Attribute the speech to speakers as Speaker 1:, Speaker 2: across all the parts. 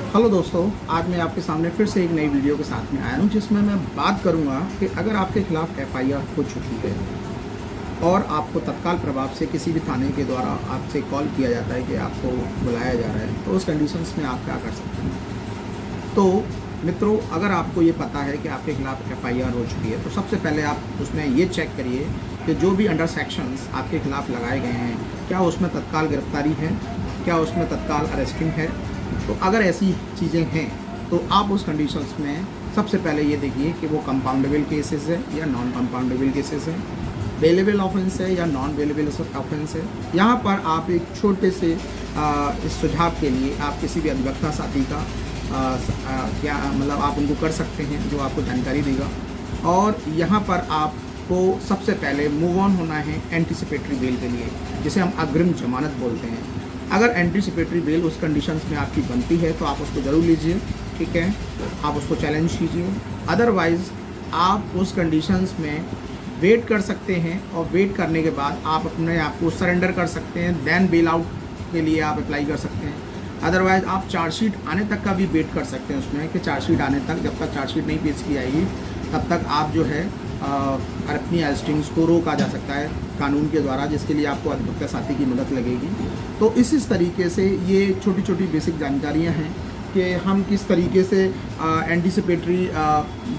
Speaker 1: Hello दोस्तों, आज मैं आपके सामने फिर से एक नई वीडियो के साथ में आया हूँ जिसमें मैं बात करूँगा कि अगर आपके खिलाफ़ एफआईआर हो चुकी है और आपको तत्काल प्रभाव से किसी भी थाने के द्वारा आपसे कॉल किया जाता है कि आपको बुलाया जा रहा है, तो उस कंडीशंस में आप क्या कर सकते हैं। तो मित्रों, अगर आपको ये पता है कि आपके खिलाफ़ एफआईआर हो चुकी है तो सबसे पहले आप उसमें ये चेक करिए कि जो भी अंडर सेक्शंस आपके खिलाफ़ लगाए गए हैं, क्या उसमें तत्काल गिरफ्तारी है, क्या उसमें तत्काल अरेस्टिंग है। तो अगर ऐसी चीज़ें हैं तो आप उस कंडीशंस में सबसे पहले ये देखिए कि वो कंपाउंडेबल केसेस है या नॉन कंपाउंडेबल केसेस है, बेलेबल ऑफेंस है या नॉन बेलेबल ऑफेंस है। यहाँ पर आप एक छोटे से इस सुझाव के लिए आप किसी भी अधिवक्ता साथी का क्या मतलब आप उनको कर सकते हैं जो आपको जानकारी देगा। और यहाँ पर आपको सबसे पहले मूव ऑन होना है एंटीसिपेटरी बेल के लिए, जिसे हम अग्रिम जमानत बोलते हैं। अगर एंटीसिपेटरी बेल उस कंडीशंस में आपकी बनती है तो आप उसको ज़रूर लीजिए, ठीक है, आप उसको चैलेंज कीजिए। अदरवाइज़ आप उस कंडीशंस में वेट कर सकते हैं और वेट करने के बाद आप अपने आप को सरेंडर कर सकते हैं, देन बेल आउट के लिए आप अप्लाई कर सकते हैं। अदरवाइज़ आप चार्जशीट आने तक का भी वेट कर सकते हैं उसमें कि चार्जशीट आने तक, जब तक चार्जशीट नहीं पेश की जाएगी तब तक आप जो है अपनी अरेस्टिंग्स को रोका जा सकता है कानून के द्वारा, जिसके लिए आपको अधिवक्ता साथी की मदद लगेगी। तो इस तरीके से ये छोटी छोटी बेसिक जानकारियां हैं कि हम किस तरीके से एंटीसिपेटरी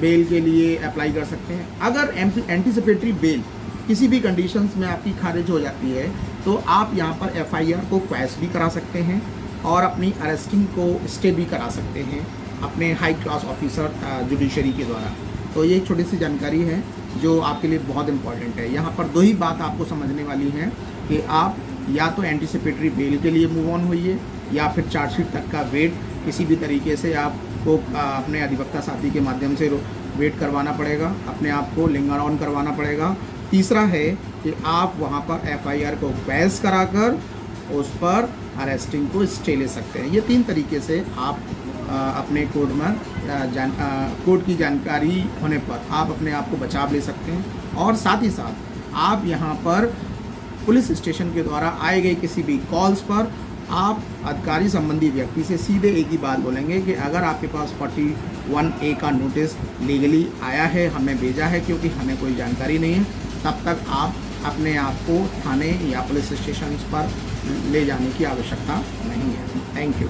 Speaker 1: बेल के लिए अप्लाई कर सकते हैं। अगर एंटीसिपेटरी बेल किसी भी कंडीशंस में आपकी खारिज हो जाती है तो आप यहाँ पर एफआईआर को क्वैश भी करा सकते हैं और अपनी अरेस्टिंग को स्टे भी करा सकते हैं अपने हाई क्लास ऑफिसर जुडिशरी के द्वारा। तो ये एक छोटी सी जानकारी है जो आपके लिए बहुत इंपॉर्टेंट है। यहाँ पर दो ही बात आपको समझने वाली है कि आप या तो एंटीसिपेटरी बेल के लिए मूव ऑन होइए या फिर चार्जशीट तक का वेट किसी भी तरीके से आपको अपने अधिवक्ता साथी के माध्यम से वेट करवाना पड़ेगा, अपने आप को लिंगर ऑन करवाना पड़ेगा। तीसरा है कि आप वहाँ पर एफआईआर को क्वैश कराकर उस पर अरेस्टिंग को स्टे ले सकते हैं। ये तीन तरीके से आप अपने कोर्ट में कोर्ट की जानकारी होने पर आप अपने आप को बचाव ले सकते हैं। और साथ ही साथ आप यहाँ पर पुलिस स्टेशन के द्वारा आए गए किसी भी कॉल्स पर आप अधिकारी संबंधी व्यक्ति से सीधे एक ही बात बोलेंगे कि अगर आपके पास 41A का नोटिस लीगली आया है, हमें भेजा है क्योंकि हमें कोई जानकारी नहीं है, तब तक आप अपने आप को थाने या पुलिस स्टेशन पर ले जाने की आवश्यकता नहीं है। Thank you.